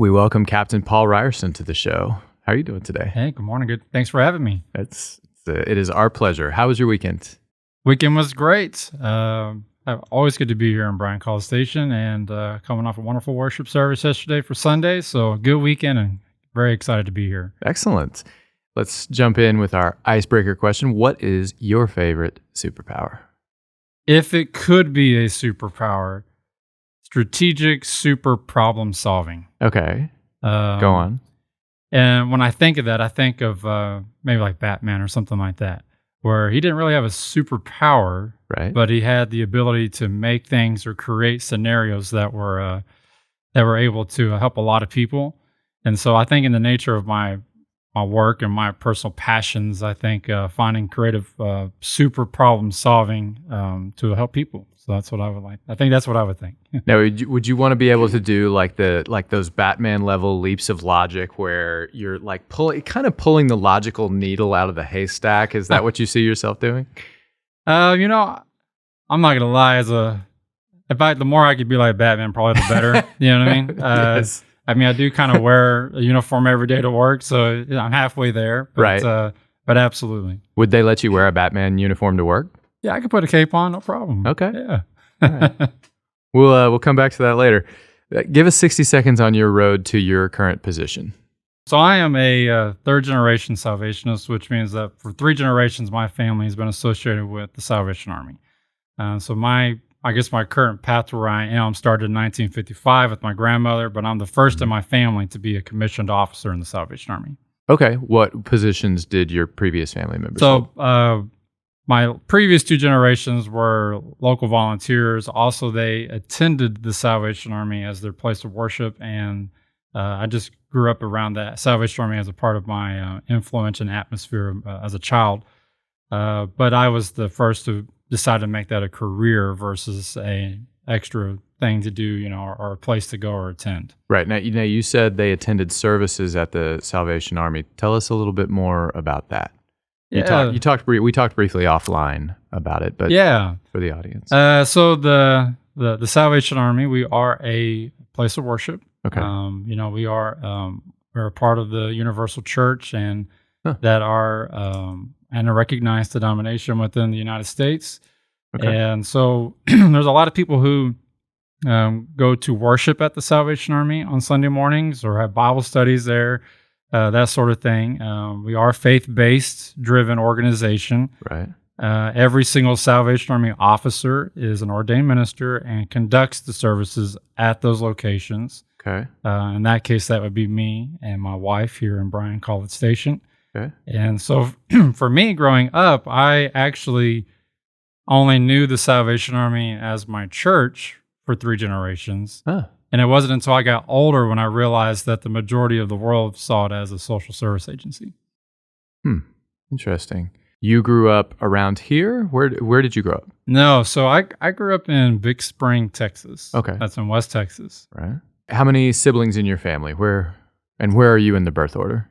We welcome Captain Paul Ryerson to the show. How are you doing today? Hey, good morning. Good. Thanks for having me. It is our pleasure. How was your weekend? Weekend was great. Always good to be here in Bryan College Station and coming off a wonderful worship service yesterday for Sunday. So good weekend and very excited to be here. Excellent. Let's jump in with our icebreaker question. What is your favorite superpower? If it could be a superpower, strategic super problem solving. Okay. Go on. And when I think of that, I think of maybe like Batman or something like that, where he didn't really have a superpower, right? But he had the ability to make things or create scenarios that were able to help a lot of people. And so I think in the nature of my work and my personal passions, I think finding creative super problem solving to help people. So that's what I would like. I think that's what I would think. Now, would you want to be able to do like those Batman level leaps of logic where you're like pulling the logical needle out of the haystack? Is that what you see yourself doing? I'm not gonna lie. The more I could be like Batman, probably the better. You know what I mean? Yes. I mean, I do kind of wear a uniform every day to work, so I'm halfway there. But, right. But absolutely. Would they let you wear a Batman uniform to work? Yeah, I could put a cape on, no problem. Okay. Yeah. All right. We'll come back to that later. Give us 60 seconds on your road to your current position. So I am a third generation Salvationist, which means that for 3 generations, my family has been associated with the Salvation Army. So my current path to where I am started in 1955 with my grandmother, but I'm the first in my family to be a commissioned officer in the Salvation Army. Okay. What positions did your previous family members hold? So my previous 2 generations were local volunteers. Also, they attended the Salvation Army as their place of worship, and I just grew up around that Salvation Army as a part of my influence and atmosphere as a child. But I was the first to decide to make that a career versus a extra thing to do, or a place to go or attend. Right. Now, you said they attended services at the Salvation Army. Tell us a little bit more about that. We talked briefly offline about it, but yeah, for the audience. So the Salvation Army, we are a place of worship. Okay. We're a part of the Universal Church and that are and a recognized denomination within the United States. Okay. And so there's a lot of people who go to worship at the Salvation Army on Sunday mornings or have Bible studies there. That sort of thing. We are a faith-based driven organization. Right. Every single Salvation Army officer is an ordained minister and conducts the services at those locations. Okay. In that case, that would be me and my wife here in Bryan College Station. Okay. And so for me growing up, I actually only knew the Salvation Army as my church for 3 generations. Huh. And it wasn't until I got older when I realized that the majority of the world saw it as a social service agency. Interesting. You grew up around here? Where did you grow up? No, so I grew up in Big Spring, Texas. Okay. That's in West Texas. Right. How many siblings in your family? Where are you in the birth order?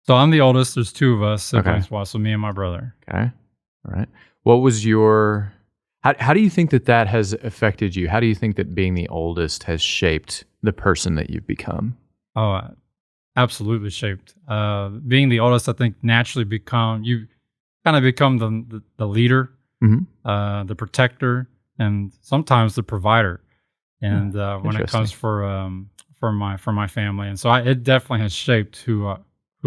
So I'm the oldest. There's 2 of us siblings, Okay. so me and my brother. Okay. All right. What was your... How do you think that has affected you? How do you think that being the oldest has shaped the person that you've become? Oh, absolutely shaped. Being the oldest, I think naturally you kind of become the leader, Mm-hmm. the protector, and sometimes the provider. And when it comes for my family, and so it definitely has shaped who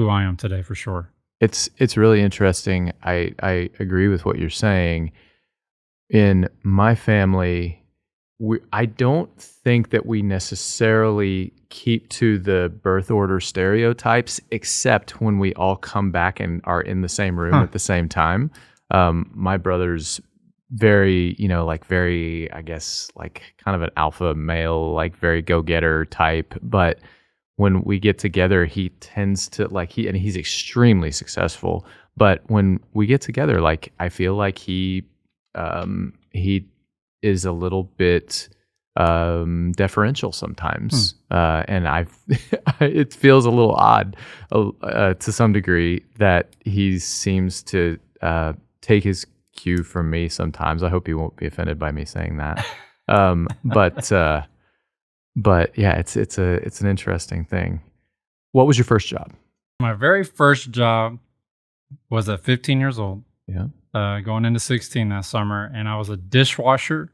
I am today for sure. It's really interesting. I agree with what you're saying. In my family, I don't think that we necessarily keep to the birth order stereotypes, except when we all come back and are in the same room at the same time. My brother's very, I guess, like kind of an alpha male, like very go-getter type. But when we get together, he tends to and he's extremely successful. But when we get together, I feel like he is a little bit deferential sometimes, and it feels a little odd to some degree that he seems to take his cue from me sometimes. I hope he won't be offended by me saying that. But But yeah, it's an interesting thing. What was your first job? My very first job was at 15 years old, Yeah. going into 16 that summer, and I was a dishwasher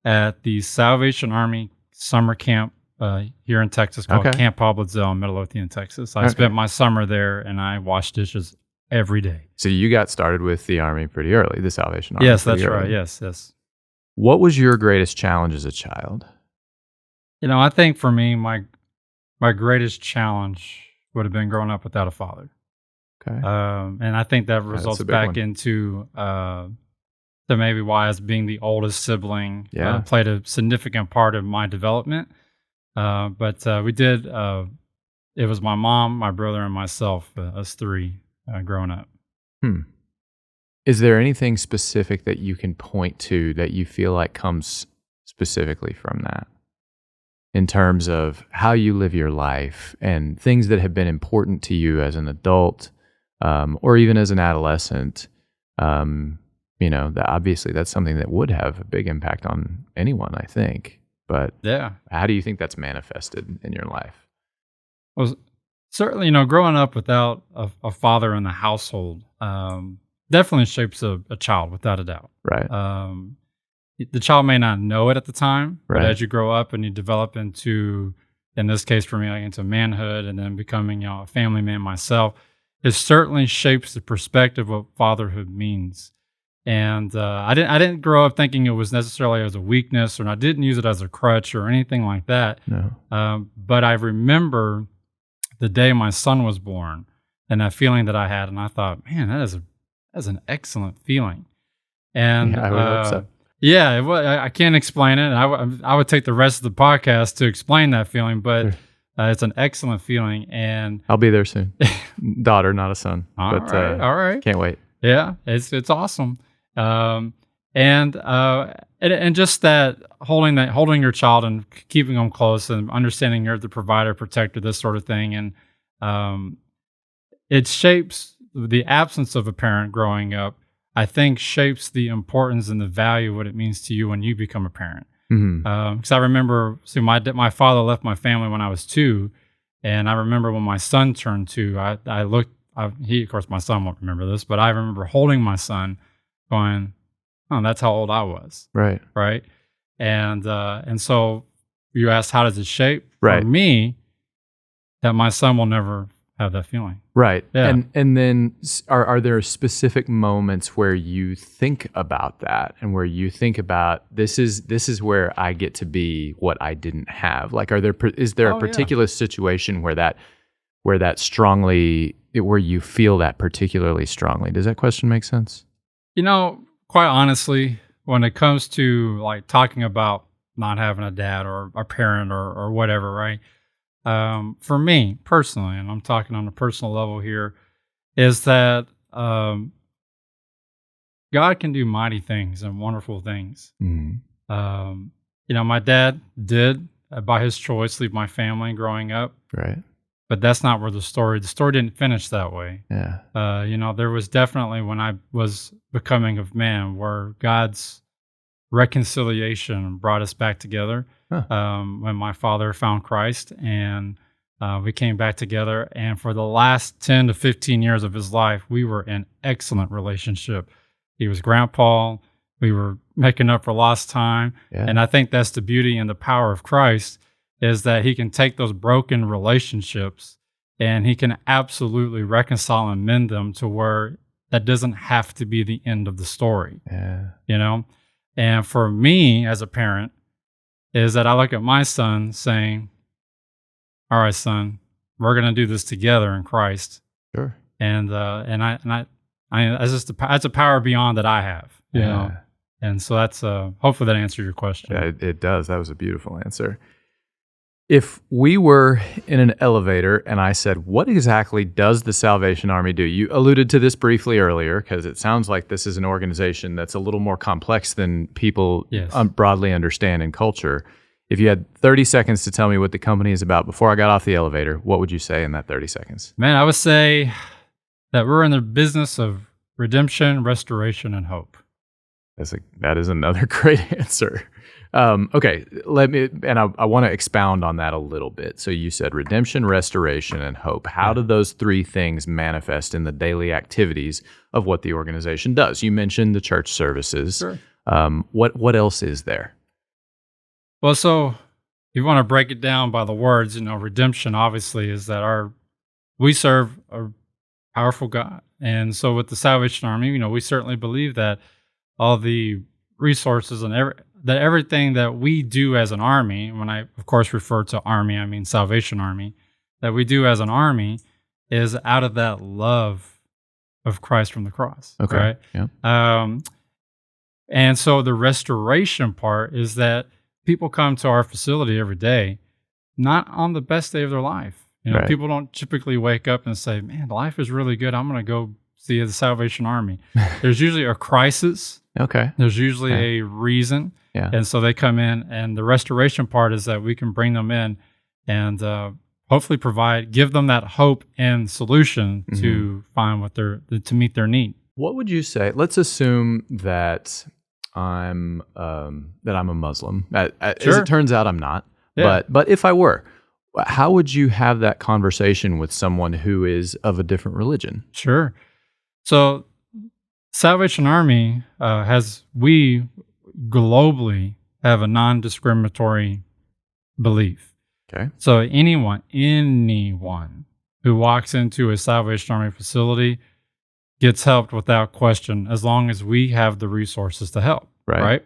at the Salvation Army summer camp here in Texas called Camp Poblitzel in Midlothian, Texas. I spent my summer there, and I washed dishes every day. So you got started with the Army pretty early, the Salvation Army. Yes, that's right. Yes. What was your greatest challenge as a child? I think for me, my greatest challenge would have been growing up without a father. Okay. And I think that results back into to maybe why, as being the oldest sibling, played a significant part of my development. But we did, it was my mom, my brother, and myself, us three growing up. Is there anything specific that you can point to that you feel like comes specifically from that? In terms of how you live your life and things that have been important to you as an adult, or even as an adolescent, that obviously that's something that would have a big impact on anyone, I think. But how do you think that's manifested in your life? Well, certainly, growing up without a father in the household definitely shapes a child, without a doubt. Right. The child may not know it at the time, but as you grow up and you develop into, in this case for me, into manhood and then becoming a family man myself, it certainly shapes the perspective of what fatherhood means. And I didn't grow up thinking it was necessarily as a weakness, or I didn't use it as a crutch or anything like that. No. But I remember the day my son was born and that feeling that I had, and I thought, man, that's an excellent feeling. And I would hope so. Yeah, I can't explain it. I would take the rest of the podcast to explain that feeling, but it's an excellent feeling. And I'll be there soon. Daughter, not a son. All right. Can't wait. Yeah, it's awesome. And just that holding your child and keeping them close and understanding you're the provider, protector, this sort of thing, and it shapes the absence of a parent growing up. I think shapes the importance and the value of what it means to you when you become a parent. Because I remember, my father left my family when I was 2, and I remember when my son turned 2, of course, my son won't remember this, but I remember holding my son, going, "Oh, that's how old I was." Right. And so you asked, how does it shape? Right. For me, that my son will never have that feeling. Right. Yeah. And then are there specific moments where you think about that and where you think about this is where I get to be what I didn't have? Like, is there a particular situation where you feel that particularly strongly? Does that question make sense? Quite honestly, when it comes to like talking about not having a dad or a parent or whatever, right? For me personally, and I'm talking on a personal level here, is that God can do mighty things and wonderful things. My dad did, by his choice, leave my family growing up. Right. But that's not where the story didn't finish that way. Yeah. There was definitely, when I was becoming of man, where God's reconciliation brought us back together. When my father found Christ, and we came back together. And for the last 10 to 15 years of his life, we were in excellent relationship. He was grandpa. We were making up for lost time. Yeah. And I think that's the beauty and the power of Christ, is that he can take those broken relationships and he can absolutely reconcile and mend them to where that doesn't have to be the end of the story. Yeah. And for me as a parent, is that I look at my son saying, all right, son, we're going to do this together in Christ. Sure. And that's a power beyond that I have, you know? And so that's, hopefully that answered your question. Yeah, it does. That was a beautiful answer. If we were in an elevator and I said, what exactly does the Salvation Army do? You alluded to this briefly earlier, because it sounds like this is an organization that's a little more complex than people broadly understand in culture. If you had 30 seconds to tell me what the company is about before I got off the elevator, what would you say in that 30 seconds? Man, I would say that we're in the business of redemption, restoration, and hope. That is another great answer. Okay, I want to expound on that a little bit. So you said redemption, restoration, and hope. How do those three things manifest in the daily activities of what the organization does? You mentioned the church services. Sure. What else is there? Well, so if you want to break it down by the words, redemption obviously is that we serve a powerful God. And so with the Salvation Army, we certainly believe that all the resources and everything that we do as an army, when I, of course, refer to army, I mean Salvation Army, that we do as an army is out of that love of Christ from the cross. Okay. Right? Yeah. And so the restoration part is that people come to our facility every day, not on the best day of their life. Right. People don't typically wake up and say, man, life is really good. I'm going to go see the Salvation Army. There's usually a crisis. Okay. There's usually a reason. Yeah. And so they come in, and the restoration part is that we can bring them in and hopefully give them that hope and solution to find to meet their need. What would you say? Let's assume that I'm a Muslim. As it turns out, I'm not. Yeah. But if I were, how would you have that conversation with someone who is of a different religion? Sure. So Salvation Army we globally have a non-discriminatory belief. Okay. So anyone who walks into a Salvation Army facility gets helped without question, as long as we have the resources to help. Right?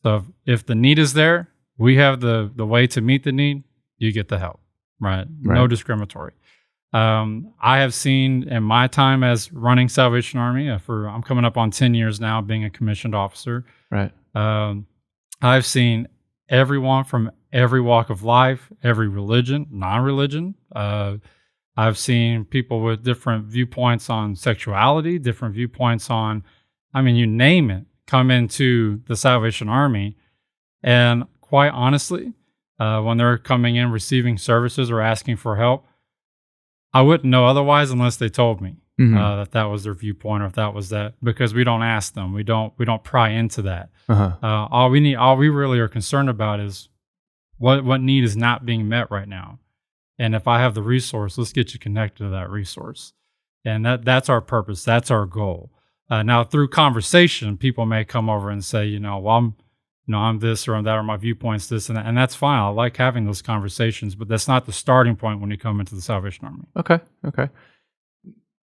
So if the need is there, we have the way to meet the need, you get the help. Right. No discriminatory. I have seen in my time as running Salvation Army, I'm coming up on 10 years now being a commissioned officer. Right. I've seen everyone from every walk of life, every religion, non-religion. I've seen people with different viewpoints on sexuality, different viewpoints on, you name it, come into the Salvation Army. And quite honestly, when they're coming in, receiving services or asking for help, I wouldn't know otherwise unless they told me that was their viewpoint, or if that was that, because we don't ask them. We don't pry into that. All we really are concerned about is what need is not being met right now. And if I have the resource, let's get you connected to that resource. And that's our purpose. That's our goal. Now, through conversation, people may come over and say, I'm this or I'm that, or my viewpoint's this and that. And that's fine. I like having those conversations, but that's not the starting point when you come into the Salvation Army. Okay.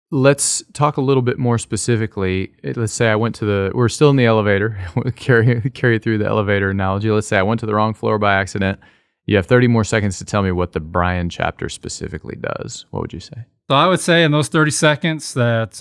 Let's talk a little bit more specifically. Let's say I went we're still in the elevator, carry through the elevator analogy. Let's say I went to the wrong floor by accident. You have 30 more seconds to tell me what the Bryan chapter specifically does. What would you say? So I would say in those 30 seconds that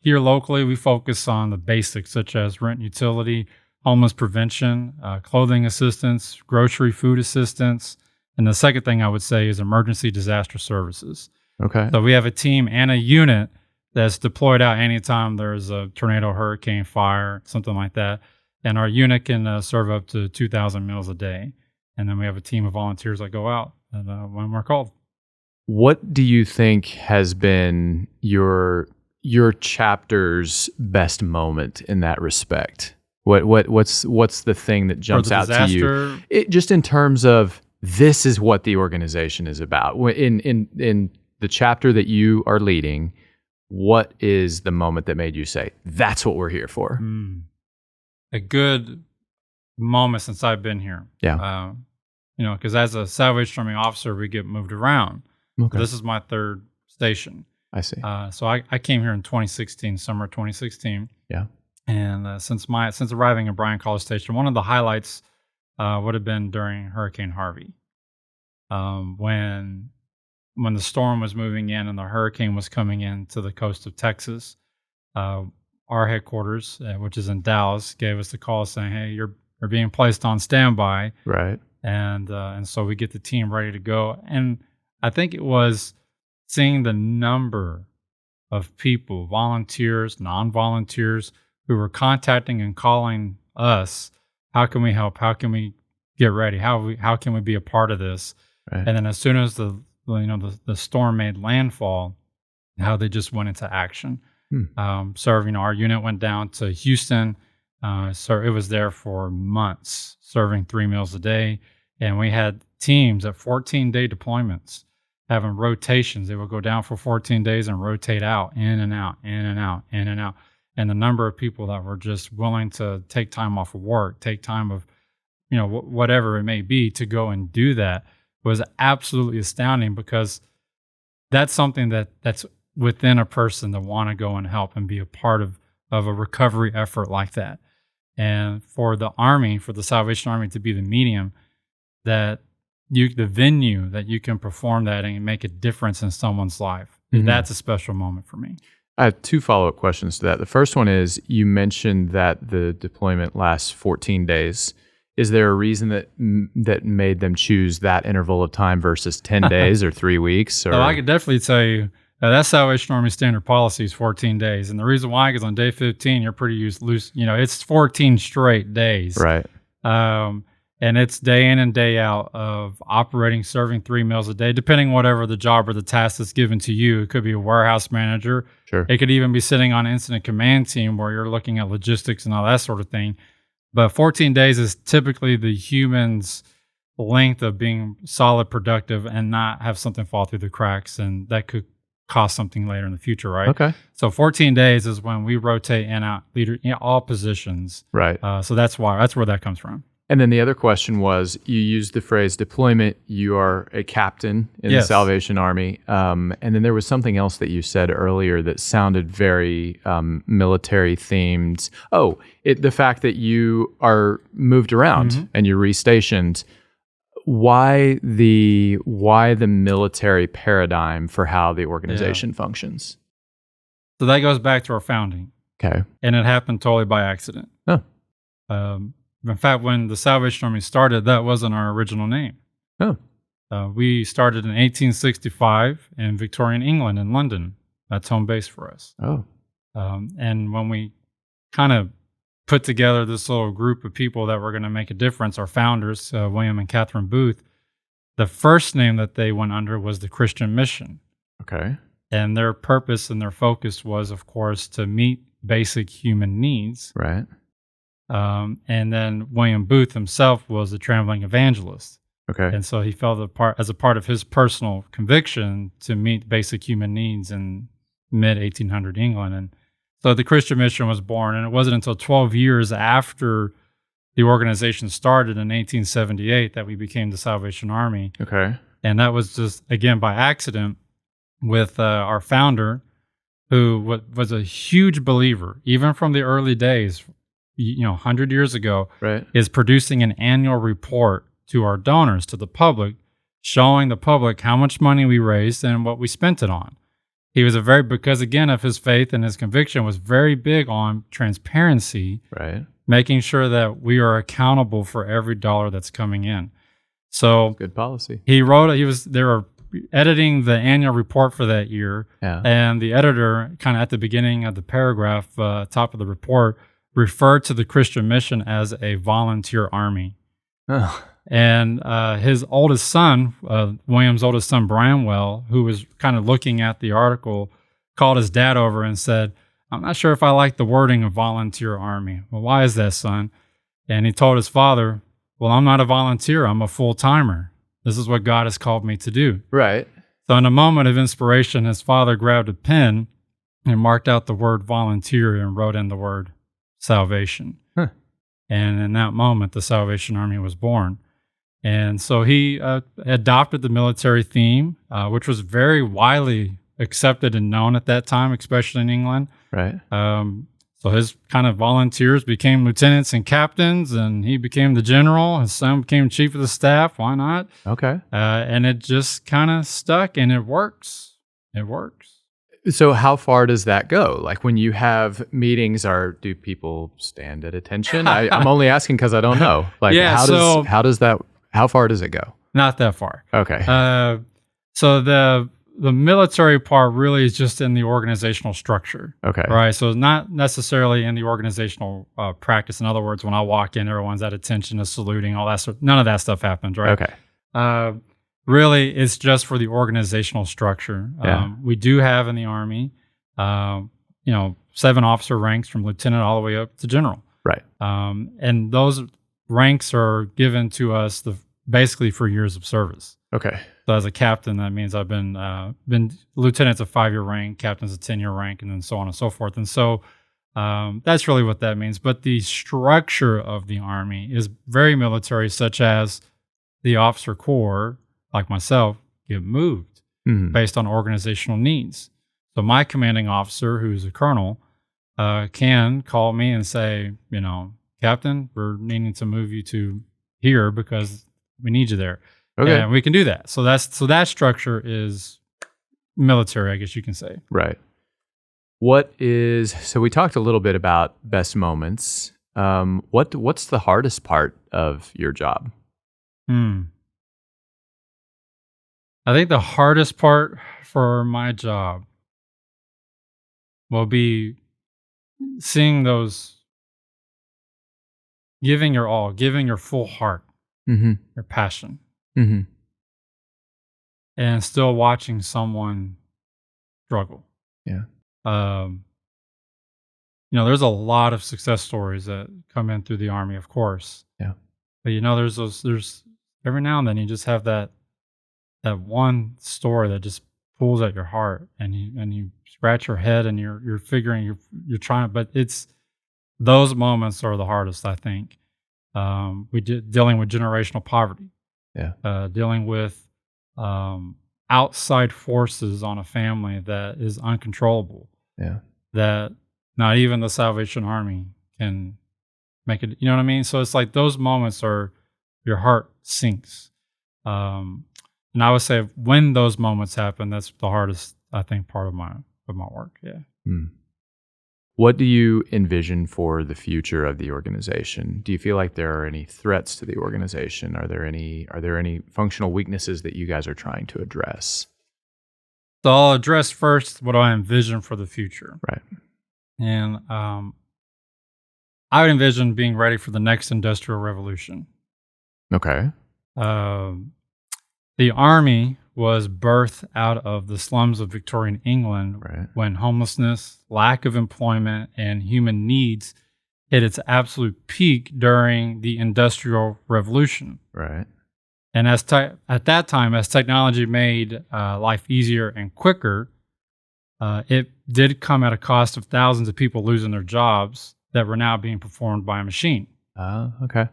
here locally, we focus on the basics such as rent and utility, homeless prevention, clothing assistance, grocery food assistance. And the second thing I would say is emergency disaster services. Okay. So we have a team and a unit that's deployed out anytime there's a tornado, hurricane, fire, something like that. And our unit can serve up to 2,000 meals a day. And then we have a team of volunteers that go out when we're called. What do you think has been your chapter's best moment in that respect? What's the thing that jumps out to you? Just in terms of, this is what the organization is about. In the chapter that you are leading, what is the moment that made you say, that's what we're here for? A good moment since I've been here. Yeah. Because as a Salvation Army officer, we get moved around. Okay. This is my third station. I see. So I came here in 2016, summer 2016. Yeah. And since arriving at Bryan College Station, one of the highlights would have been during Hurricane Harvey, when the storm was moving in and the hurricane was coming in to the coast of Texas. Our headquarters, which is in Dallas, gave us the call saying, "Hey, you're being placed on standby." Right. And so we get the team ready to go. And I think it was seeing the number of people, volunteers, non-volunteers, who were contacting and calling us. How can we help? How can we get ready? How can we be a part of this? Right. And then as soon as the storm made landfall, how they just went into action. So our unit went down to Houston, So it was there for months, serving 3 meals a day. And we had teams at 14-day deployments having rotations. They would go down for 14 days and rotate out, in and out, in and out, in and out. And the number of people that were just willing to take time off of work, take time of, whatever it may be, to go and do that was absolutely astounding, because that's something that's within a person to want to go and help and be a part of a recovery effort like that. And for the Army, for the Salvation Army to be the medium, the venue that you can perform that and make a difference in someone's life, that's a special moment for me. I have 2 follow-up questions to that. The first one is, you mentioned that the deployment lasts 14 days. Is there a reason that made them choose that interval of time versus 10 days or 3 weeks? Or? Oh, I could definitely tell you that Salvation Army standard policy is 14 days. And the reason why is on day 15, you're pretty loose. It's 14 straight days. Right. And it's day in and day out of operating, serving 3 meals a day, depending whatever the job or the task that's given to you. It could be a warehouse manager. Sure. It could even be sitting on an incident command team where you're looking at logistics and all that sort of thing. But 14 days is typically the human's length of being solid, productive, and not have something fall through the cracks, and that could cost something later in the future, right? Okay. So 14 days is when we rotate in out all positions. Right. So that's where that comes from. And then the other question was, you used the phrase deployment. You are a captain in the Salvation Army. And then there was something else that you said earlier that sounded very military themed. Oh, the fact that you are moved around and you're restationed. Why the military paradigm for how the organization functions? So that goes back to our founding. Okay. And it happened totally by accident. Oh. In fact, when the Salvation Army started, that wasn't our original name. Oh. We started in 1865 in Victorian England, in London. That's home base for us. Oh. And when we kind of put together this little group of people that were going to make a difference, our founders, William and Catherine Booth, the first name that they went under was the Christian Mission. Okay. And their purpose and their focus was, of course, to meet basic human needs. Right. And then William Booth himself was a traveling evangelist. Okay. And so he felt as a part of his personal conviction to meet basic human needs in mid-1800 England. And so the Christian Mission was born, and it wasn't until 12 years after the organization started in 1878 that we became the Salvation Army. Okay. And that was just, again, by accident, with our founder, who was a huge believer, even from the early days, 100 years ago, right, is producing an annual report to our donors, to the public, showing the public how much money we raised and what we spent it on. He was because again of his faith and his conviction, was very big on transparency, right, making sure that we are accountable for every dollar that's coming in. So good policy. They were editing the annual report for that year, and the editor, kind of at the beginning of the paragraph, top of the report, referred to the Christian Mission as a volunteer army. Oh. And his oldest son, William's oldest son, Bramwell, who was kind of looking at the article, called his dad over and said, "I'm not sure if I like the wording of volunteer army." "Well, why is that, son?" And he told his father, "Well, I'm not a volunteer. I'm a full-timer. This is what God has called me to do." Right. So in a moment of inspiration, his father grabbed a pen and marked out the word volunteer and wrote in the word salvation. Huh. And in that moment, the Salvation Army was born. And so he adopted the military theme, which was very widely accepted and known at that time, especially in England. Right. So his kind of volunteers became lieutenants and captains, and he became the general. His son became chief of the staff. Why not? Okay. And it just kind of stuck, and it works. It works. So how far does that go? Like when you have meetings, do people stand at attention? I'm only asking because I don't know. Like, how far does it go? Not that far. Okay. So the military part really is just in the organizational structure. Okay. Right. So it's not necessarily in the organizational practice. In other words, when I walk in, everyone's at attention, is saluting, all that none of that stuff happens. Right. Okay. Really, it's just for the organizational structure. We do have in the Army, 7 officer ranks from lieutenant all the way up to general. Right. And those ranks are given to us basically for years of service. Okay. So as a captain, that means I've been lieutenant's a 5-year rank, captain's a 10-year rank, and then so on and so forth. And so that's really what that means. But the structure of the Army is very military, such as the officer corps, like myself, get moved based on organizational needs. So my commanding officer, who's a colonel, can call me and say, Captain, we're needing to move you to here because we need you there. Okay. And we can do that. So that structure is military, I guess you can say. Right. So we talked a little bit about best moments. What's the hardest part of your job? I think the hardest part for my job will be seeing those, giving your all, giving your full heart, your passion, and still watching someone struggle. Yeah. There's a lot of success stories that come in through the Army, of course. Yeah. But there's every now and then you just have that one story that just pulls at your heart, and you scratch your head, and you're figuring you're trying, but it's those moments are the hardest, I think. Dealing with generational poverty. Yeah. Dealing with outside forces on a family that is uncontrollable. Yeah. That not even the Salvation Army can make it. You know what I mean? So it's like those moments are your heart sinks. And I would say when those moments happen, that's the hardest, I think, part of my work. Yeah. What do you envision for the future of the organization? Do you feel like there are any threats to the organization? Are there any functional weaknesses that you guys are trying to address? So I'll address first what I envision for the future. Right. And I would envision being ready for the next industrial revolution. Okay. The Army was birthed out of the slums of Victorian England, right, when homelessness, lack of employment, and human needs hit its absolute peak during the Industrial Revolution. Right. And at that time, as technology made life easier and quicker, it did come at a cost of thousands of people losing their jobs that were now being performed by a machine. Okay.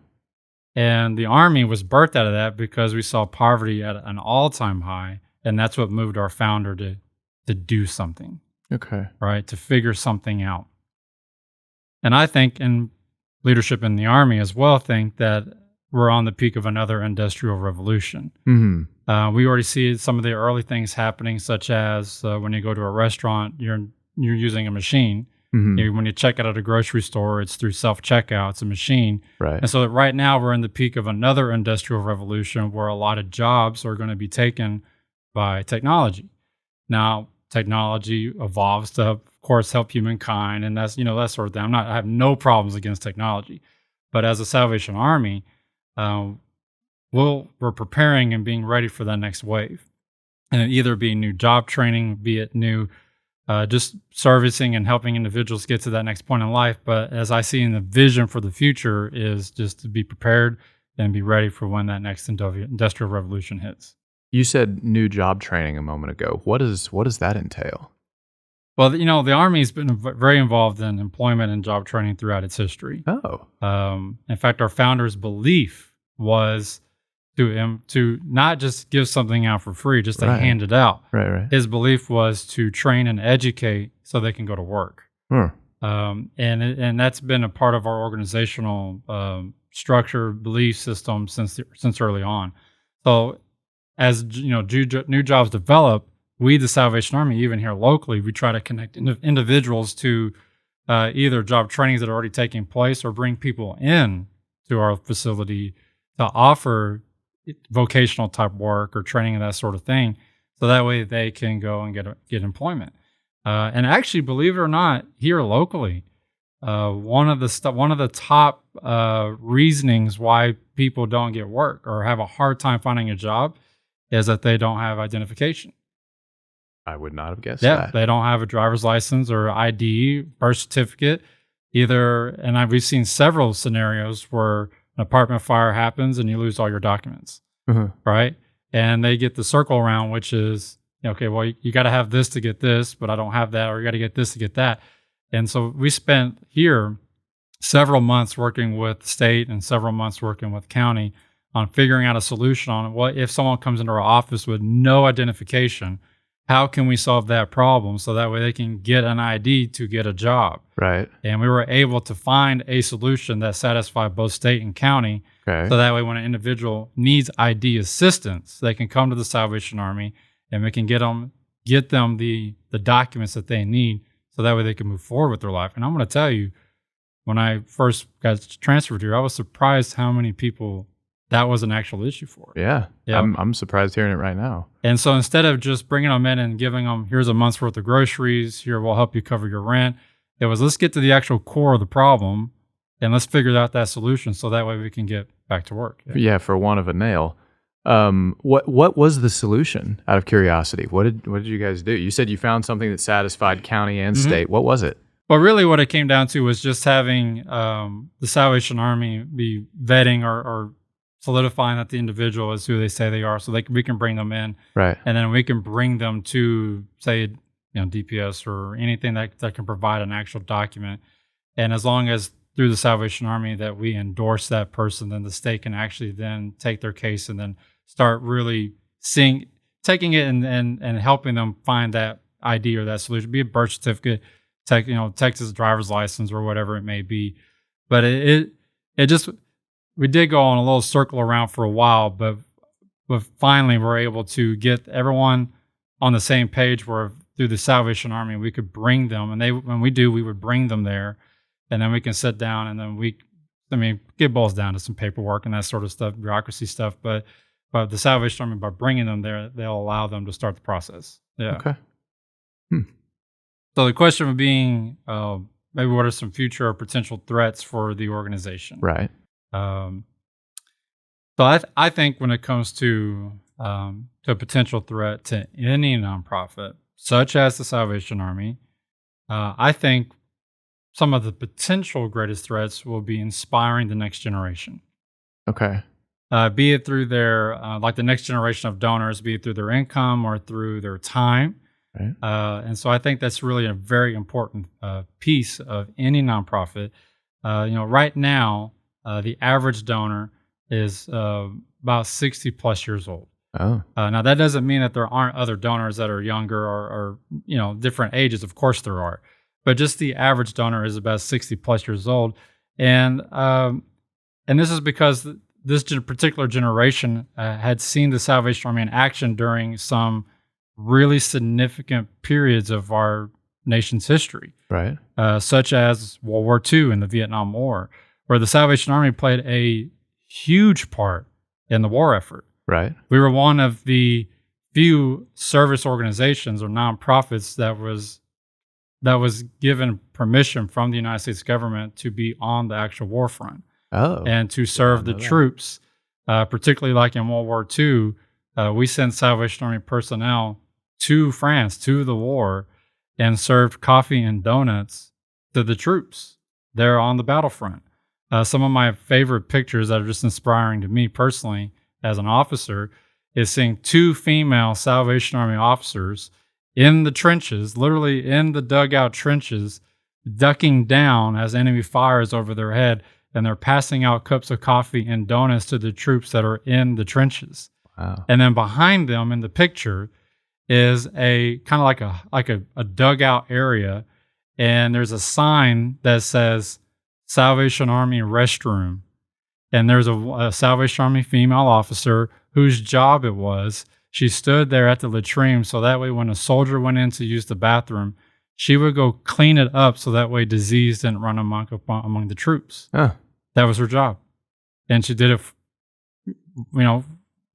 And the Army was birthed out of that because we saw poverty at an all-time high, and that's what moved our founder to do something. Okay. Right, to figure something out. And I think, and leadership in the Army as well, think that we're on the peak of another industrial revolution. We already see some of the early things happening, such as when you go to a restaurant, you're using a machine. When you check out at a grocery store, it's through self-checkout. It's a machine. Right. And so right now we're in the peak of another industrial revolution where a lot of jobs are going to be taken by technology. Now, technology evolves to, of course, help humankind, and that's, that sort of thing. I have no problems against technology. But as a Salvation Army, we're preparing and being ready for that next wave. And it either be new job training, be it new just servicing and helping individuals get to that next point in life. But as I see in the vision for the future is just to be prepared and be ready for when that next industrial revolution hits. You said new job training a moment ago. What does that entail? Well, the Army's been very involved in employment and job training throughout its history. Oh. In fact, our founder's belief was to not just give something out for free, just to hand it out. Right. His belief was to train and educate so they can go to work. And that's been a part of our organizational structure, belief system since early on. So as new jobs develop, we, the Salvation Army, even here locally, we try to connect individuals to either job trainings that are already taking place or bring people in to our facility to offer vocational type work or training and that sort of thing. So that way they can go and get employment. And actually, believe it or not, here locally, one of the top reasonings why people don't get work or have a hard time finding a job is that they don't have identification. I would not have guessed that. They don't have a driver's license or ID, birth certificate. we've seen several scenarios where an apartment fire happens and you lose all your documents, right? And they get the circle around, which is, okay, well, you got to have this to get this, but I don't have that, or you got to get this to get that. And so we spent here several months working with the state and several months working with county on figuring out a solution on what if someone comes into our office with no identification, how can we solve that problem so that way they can get an ID to get a job? Right. And we were able to find a solution that satisfied both state and county. Okay. So that way when an individual needs ID assistance, they can come to the Salvation Army and we can get them the documents that they need so that way they can move forward with their life. And I'm going to tell you, when I first got transferred here, I was surprised how many people that was an actual issue for. Yeah. I'm surprised hearing it right now. And so instead of just bringing them in and giving them, here's a month's worth of groceries, here, we'll help you cover your rent, it was, let's get to the actual core of the problem and let's figure out that solution so that way we can get back to work. Yeah, for want of a nail. What was the solution, out of curiosity? What did you guys do? You said you found something that satisfied county and state. What was it? Well, really what it came down to was just having the Salvation Army be vetting or solidifying that the individual is who they say they are, so we can bring them in, right? And then we can bring them to, say, DPS or anything that can provide an actual document. And as long as through the Salvation Army that we endorse that person, then the state can actually then take their case and then start really taking it and helping them find that ID or that solution, be a birth certificate, Texas driver's license or whatever it may be. But we did go on a little circle around for a while, but finally we're able to get everyone on the same page where through the Salvation Army we could bring them, and we would bring them there, and then we can sit down and then it boils down to some paperwork and that sort of stuff, bureaucracy stuff, but the Salvation Army, by bringing them there, they'll allow them to start the process. Yeah. Okay. So the question of being, maybe what are some future or potential threats for the organization? Right. So I think when it comes to a potential threat to any nonprofit, such as the Salvation Army, I think some of the potential greatest threats will be inspiring the next generation. Okay. Be it through their, like the next generation of donors, be it through their income or through their time. Right. And so I think that's really a very important piece of any nonprofit. Right now, the average donor is about 60 plus years old. Oh. Now, that doesn't mean that there aren't other donors that are younger or different ages. Of course there are. But just the average donor is about 60 plus years old. And this is because this particular generation had seen the Salvation Army in action during some really significant periods of our nation's history. Right. Such as World War II and the Vietnam War, where the Salvation Army played a huge part in the war effort. Right. We were one of the few service organizations or nonprofits that was given permission from the United States government to be on the actual war front. Oh. And to serve the troops, particularly like in World War II. We sent Salvation Army personnel to France, to the war, and served coffee and donuts to the troops there on the battlefront. Some of my favorite pictures that are just inspiring to me personally as an officer is seeing two female Salvation Army officers in the trenches, literally in the dugout trenches, ducking down as enemy fires over their head, and they're passing out cups of coffee and donuts to the troops that are in the trenches. Wow. And then behind them in the picture is a kind of like a dugout area, and there's a sign that says Salvation Army restroom, and there's a Salvation Army female officer whose job it was. She stood there at the latrine, so that way when a soldier went in to use the bathroom, she would go clean it up so that way disease didn't run among the troops. Huh. That was her job, and she did it,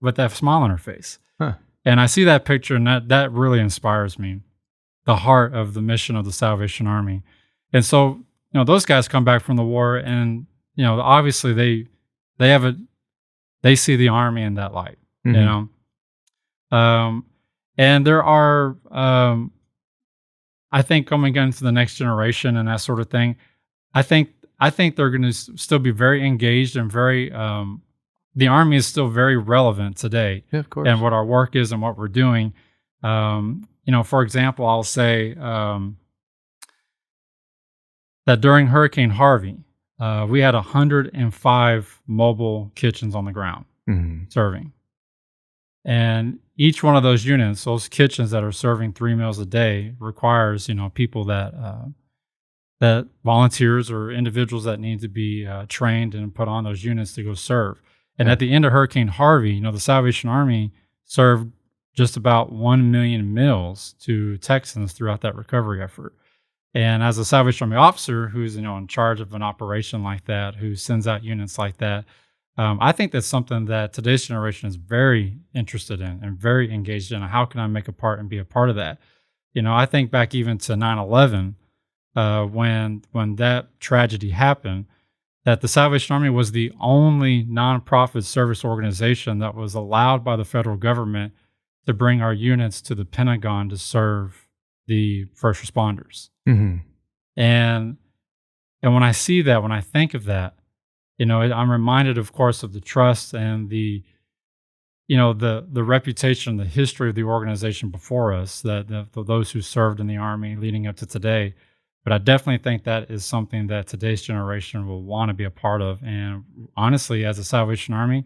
with that smile on her face. Huh. And I see that picture, and that really inspires me, the heart of the mission of the Salvation Army. And so, those guys come back from the war, and obviously they see the Army in that light. Mm-hmm. And there are, I think, coming into the next generation and that sort of thing, I think they're going to still be very engaged and very. The Army is still very relevant today, Yeah, of course. and what our work is and what we're doing. For example, I'll say that during Hurricane Harvey, we had 105 mobile kitchens on the ground serving. And each one of those units, those kitchens that are serving 3 meals a day, requires people that volunteers or individuals that need to be trained and put on those units to go serve. And at the end of Hurricane Harvey, the Salvation Army served just about 1 million meals to Texans throughout that recovery effort. And as a Salvation Army officer who's in charge of an operation like that, who sends out units like that, I think that's something that today's generation is very interested in and very engaged in. How can I make a part and be a part of that? I think back even to 9/11, when that tragedy happened, that the Salvation Army was the only nonprofit service organization that was allowed by the federal government to bring our units to the Pentagon to serve the first responders. And when I see that, when I think of that, I'm reminded, of course, of the trust and the reputation, the history of the organization before us, that those who served in the Army leading up to today. But I definitely think that is something that today's generation will want to be a part of. And honestly, as a Salvation Army,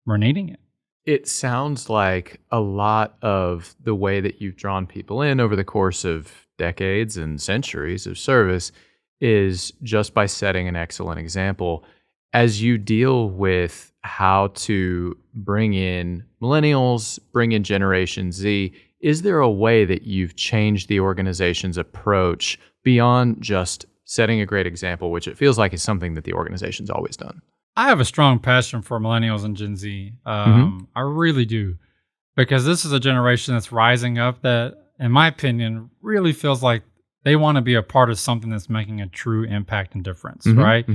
we're needing it. It sounds like a lot of the way that you've drawn people in over the course of decades and centuries of service is just by setting an excellent example. As you deal with how to bring in millennials, bring in Generation Z, is there a way that you've changed the organization's approach beyond just setting a great example, which it feels like is something that the organization's always done? I have a strong passion for millennials and Gen Z. I really do, because this is a generation that's rising up that, in my opinion, really feels like they want to be a part of something that's making a true impact and difference, right?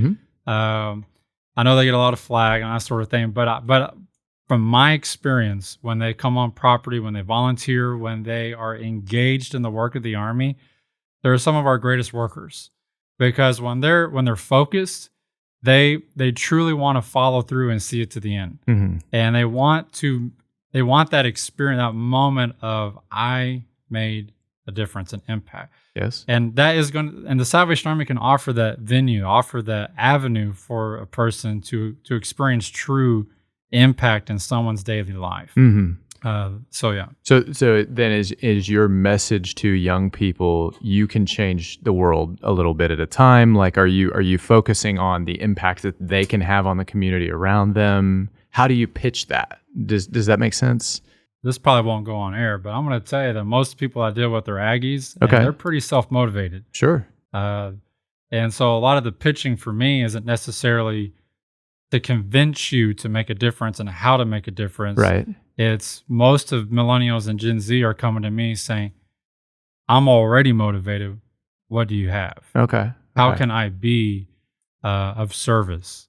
I know they get a lot of flag and that sort of thing, but from my experience, when they come on property, when they volunteer, when they are engaged in the work of the Army, they're some of our greatest workers, because when they're focused, they truly want to follow through and see it to the end. And they want that experience, that moment of, I made a difference and impact. Yes. And that is and the Salvation Army can offer that venue, offer that avenue for a person to experience true impact in someone's daily life. So yeah. So then is your message to young people, you can change the world a little bit at a time? Like, are you focusing on the impact that they can have on the community around them? How do you pitch that? Does that make sense? This probably won't go on air, but I'm going to tell you that most people I deal with are Aggies. Okay. And they're pretty self-motivated. Sure. And so a lot of the pitching for me isn't necessarily to convince you to make a difference and how to make a difference. Right. It's most of millennials and Gen Z are coming to me saying, I'm already motivated. What do you have? Okay. How can I be of service?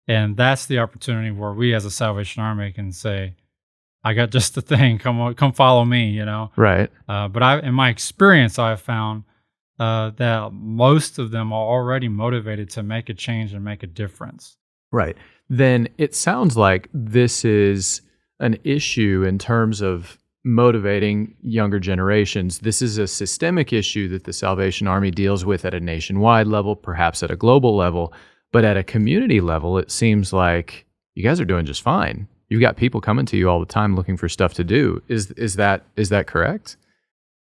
And that's the opportunity where we as a Salvation Army can say, I got just the thing. Come follow me, Right. But in my experience, I've found that most of them are already motivated to make a change and make a difference. Right. Then it sounds like this is an issue in terms of motivating younger generations. This is a systemic issue that the Salvation Army deals with at a nationwide level, perhaps at a global level, but at a community level, it seems like you guys are doing just fine. You've got people coming to you all the time looking for stuff to do. Is that correct?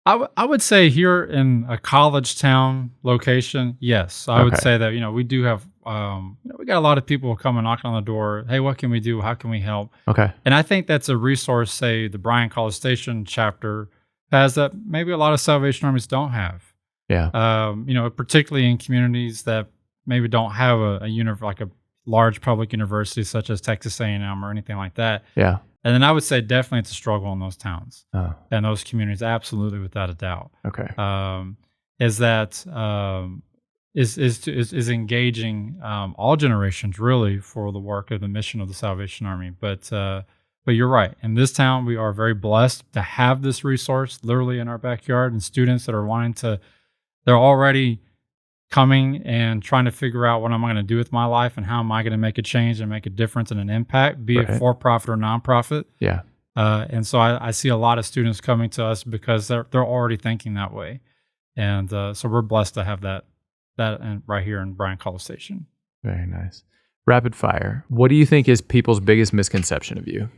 I would say here in a college town location, yes. I would say that, we do have, we got a lot of people coming knocking on the door. Hey, what can we do? How can we help? Okay. And I think that's a resource, say, the Bryan College Station chapter has that maybe a lot of Salvation Armies don't have. Yeah. Particularly in communities that maybe don't have like a large public university such as Texas A&M or anything like that. Yeah. And then I would say definitely it's a struggle in those towns and those communities, absolutely, without a doubt. Okay. Is engaging all generations really for the work of the mission of the Salvation Army. But you're right. In this town, we are very blessed to have this resource literally in our backyard, and students that are they're already coming and trying to figure out what am I going to do with my life and how am I going to make a change and make a difference and an impact, be it for profit or nonprofit. Yeah. And so I see a lot of students coming to us because they're already thinking that way, and so we're blessed to have that right here in Bryan College Station. Very nice. Rapid fire. What do you think is people's biggest misconception of you?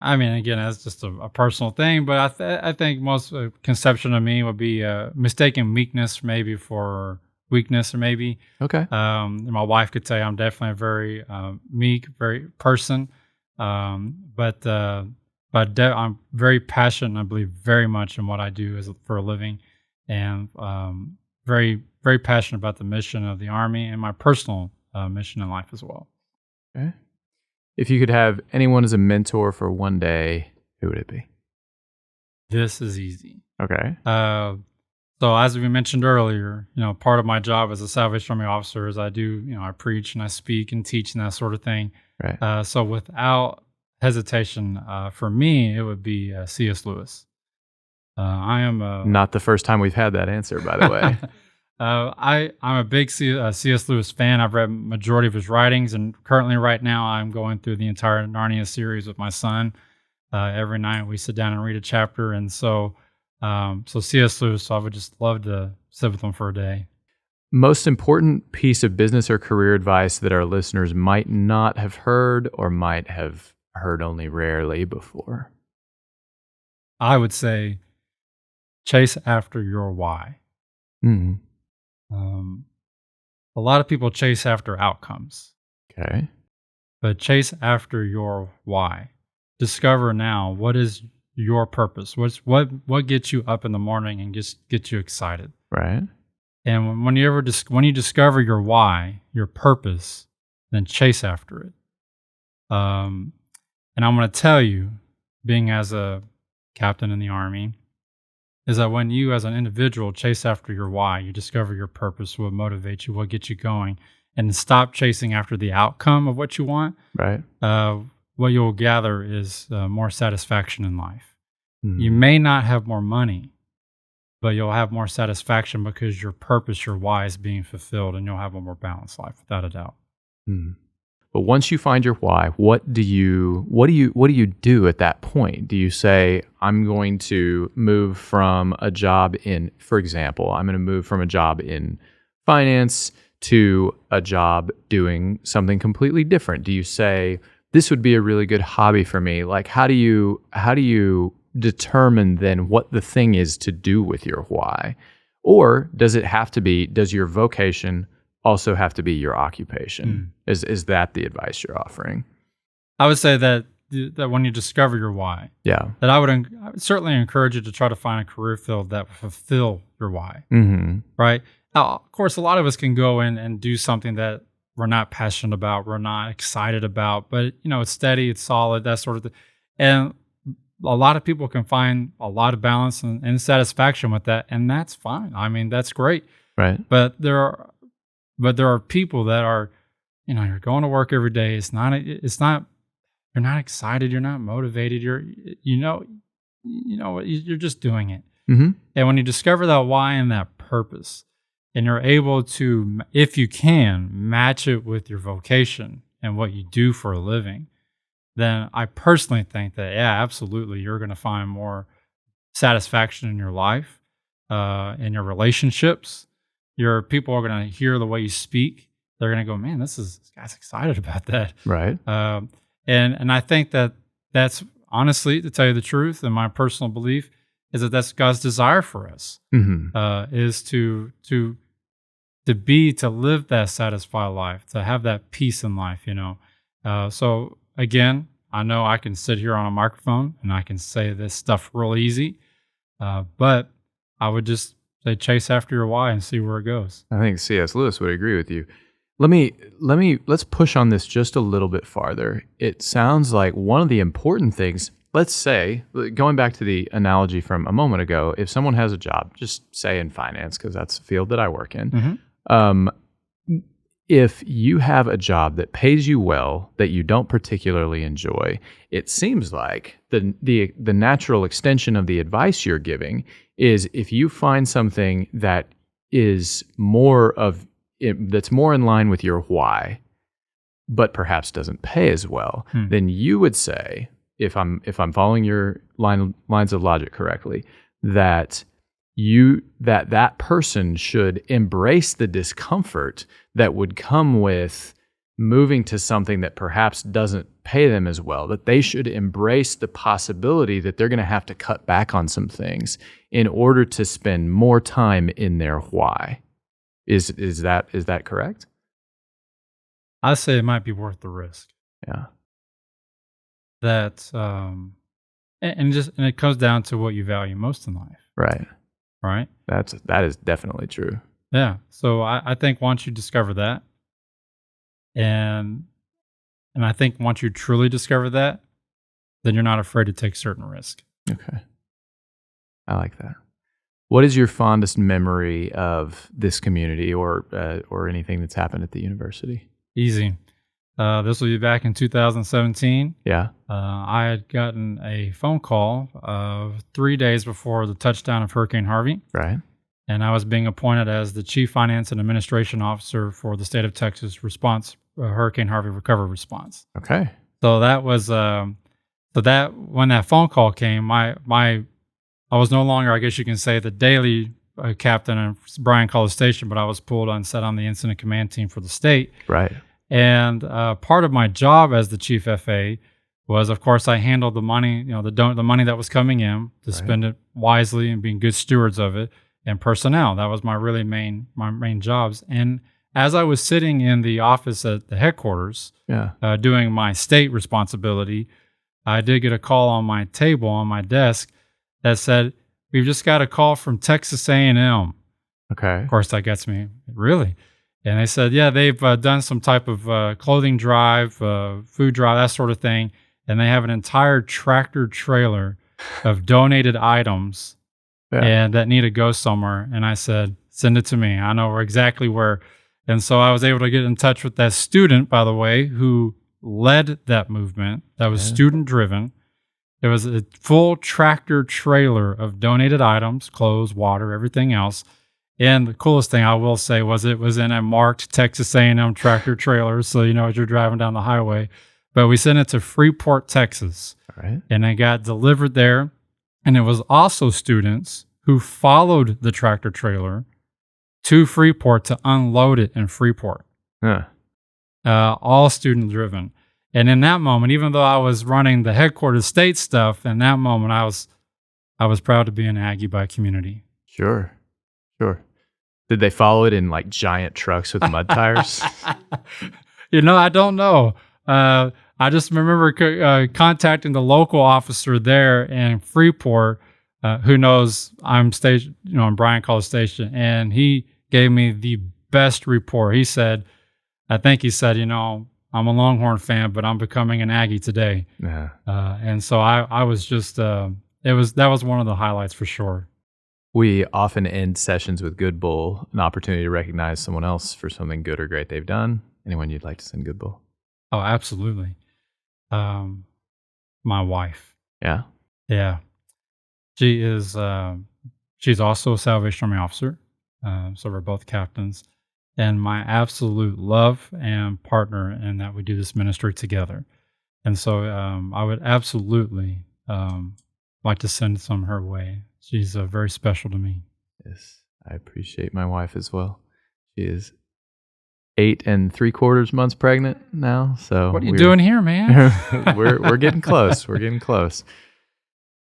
I mean, again, that's just a personal thing, but I think most conception of me would be mistaking meekness maybe for weakness, or maybe. Okay. My wife could say I'm definitely a very meek, very person, but I'm very passionate. And I believe very much in what I do for a living, and very, very passionate about the mission of the Army and my personal mission in life as well. Okay. If you could have anyone as a mentor for one day, who would it be? This is easy. Okay. So as we mentioned earlier, part of my job as a Salvation Army officer is I preach and I speak and teach and that sort of thing. Right. So without hesitation, for me, it would be C.S. Lewis. I am not the first time we've had that answer, by the way. I'm a big C.S. Lewis fan. I've read majority of his writings, and currently right now I'm going through the entire Narnia series with my son. Every night we sit down and read a chapter, and so C.S. Lewis, I would just love to sit with him for a day. Most important piece of business or career advice that our listeners might not have heard or might have heard only rarely before? I would say chase after your why. Mm-hmm. A lot of people chase after outcomes. Okay. But chase after your why. Discover now what is your purpose. What gets you up in the morning and gets you excited. Right. And when you discover your why, your purpose, then chase after it. And I'm going to tell you, being as a captain in the Army, is that when you as an individual chase after your why, you discover your purpose, what motivates you, what gets you going, and stop chasing after the outcome of what you want. Right. What you'll gather is more satisfaction in life. Mm. You may not have more money, but you'll have more satisfaction because your purpose, your why is being fulfilled, and you'll have a more balanced life, without a doubt. Mm. But once you find your why, what do you do at that point? Do you say, I'm going to move from a job in, for example, I'm going to move from a job in finance to a job doing something completely different? Do you say, this would be a really good hobby for me? Like, how do you determine then what the thing is to do with your why? Or does your vocation also have to be your occupation? Is that the advice you're offering? I would say that when you discover your why, that I would certainly encourage you to try to find a career field that will fulfill your why. Mm-hmm. Right? Now, of course, a lot of us can go in and do something that we're not passionate about, we're not excited about, but it's steady, it's solid, that sort of thing. And a lot of people can find a lot of balance and satisfaction with that, and that's fine. I mean, that's great. Right. But there are people that are, you're going to work every day. It's not, you're not excited. You're not motivated. You're just doing it. Mm-hmm. And when you discover that why and that purpose, and you're able to, if you can, match it with your vocation and what you do for a living, then I personally think that, absolutely, you're going to find more satisfaction in your life, in your relationships. Your people are going to hear the way you speak. They're going to go, man, this guy's excited about that. Right. And I think that's honestly, to tell you the truth, and my personal belief is that that's God's desire for us, is to live that satisfied life, to have that peace in life, So again, I know I can sit here on a microphone and I can say this stuff real easy, but I would just say chase after your why and see where it goes. I think C.S. Lewis would agree with you. Let's push on this just a little bit farther. It sounds like one of the important things, let's say, going back to the analogy from a moment ago, if someone has a job, just say in finance, because that's the field that I work in. Mm-hmm. If you have a job that pays you well, that you don't particularly enjoy, it seems like the natural extension of the advice you're giving is, if you find something that is that's more in line with your why, but perhaps doesn't pay as well, then you would say, if I'm following your lines of logic correctly, that that person should embrace the discomfort that would come with moving to something that perhaps doesn't pay them as well, that they should embrace the possibility that they're going to have to cut back on some things in order to spend more time in their why. Is that correct? I say it might be worth the risk. Yeah. That and it comes down to what you value most in life. Right. Right. That is definitely true. Yeah. So I think once you discover that, and I think once you truly discover that, then you're not afraid to take certain risk. Okay. I like that. What is your fondest memory of this community or anything that's happened at the university? Easy. This will be back in 2017. Yeah. I had gotten a phone call 3 days before the touchdown of Hurricane Harvey. Right. And I was being appointed as the Chief Finance and Administration Officer for the state of Texas Hurricane Harvey recovery response. Okay. So that was when that phone call came, I was no longer, I guess you can say, the daily captain of Bryan College Station, but I was pulled on set on the incident command team for the state. Right. And part of my job as the chief FA was, of course, I handled the money, the money that was coming in to spend it wisely and being good stewards of it, and personnel. That was my main jobs. And as I was sitting in the office at the headquarters, doing my state responsibility, I did get a call on my table, on my desk, that said, "We've just got a call from Texas A&M." Okay. Of course, that gets me, really? And they said, yeah, they've done some type of clothing drive, food drive, that sort of thing. And they have an entire tractor trailer of donated items and that need to go somewhere. And I said, send it to me. I know exactly where. And so I was able to get in touch with that student, by the way, who led that movement. That was student driven. It was a full tractor trailer of donated items, clothes, water, everything else. And the coolest thing I will say was it was in a marked Texas A&M tractor trailer, so as you're driving down the highway. But we sent it to Freeport, Texas, and it got delivered there. And it was also students who followed the tractor trailer to Freeport to unload it in Freeport. All student driven. And in that moment, even though I was running the headquarters state stuff, in that moment I was proud to be an Aggie by community. Sure. Did they follow it in like giant trucks with mud tires? I don't know. I just remember contacting the local officer there in Freeport, who knows I'm stationed, in Bryan College Station, and he gave me the best report. He said, I'm a Longhorn fan, but I'm becoming an Aggie today. Yeah. And so I was just, that was one of the highlights for sure. We often end sessions with Good Bull, an opportunity to recognize someone else for something good or great they've done. Anyone you'd like to send Good Bull? Oh, absolutely. My wife. Yeah? Yeah. She is, she's also a Salvation Army officer. So we're both captains. And my absolute love and partner in that we do this ministry together. And so I would absolutely like to send some her way. She's very special to me. Yes, I appreciate my wife as well. She is 8 3/4 months pregnant now. So what are you doing here, man? we're getting close. We're getting close.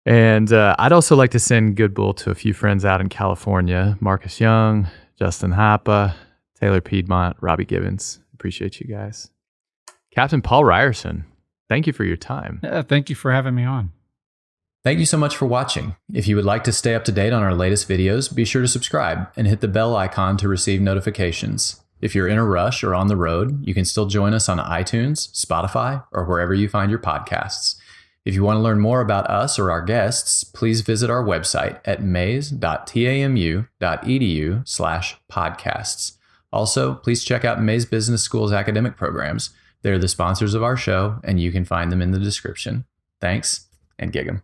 And I'd also like to send Good Bull to a few friends out in California: Marcus Young, Justin Hapa, Taylor Piedmont, Robbie Gibbons. Appreciate you guys. Captain Paul Ryerson, thank you for your time. Yeah, thank you for having me on. Thank you so much for watching. If you would like to stay up to date on our latest videos, be sure to subscribe and hit the bell icon to receive notifications. If you're in a rush or on the road, you can still join us on iTunes, Spotify, or wherever you find your podcasts. If you want to learn more about us or our guests, please visit our website at mays.tamu.edu/podcasts. Also, please check out Mays Business School's academic programs. They're the sponsors of our show, and you can find them in the description. Thanks, and gig 'em.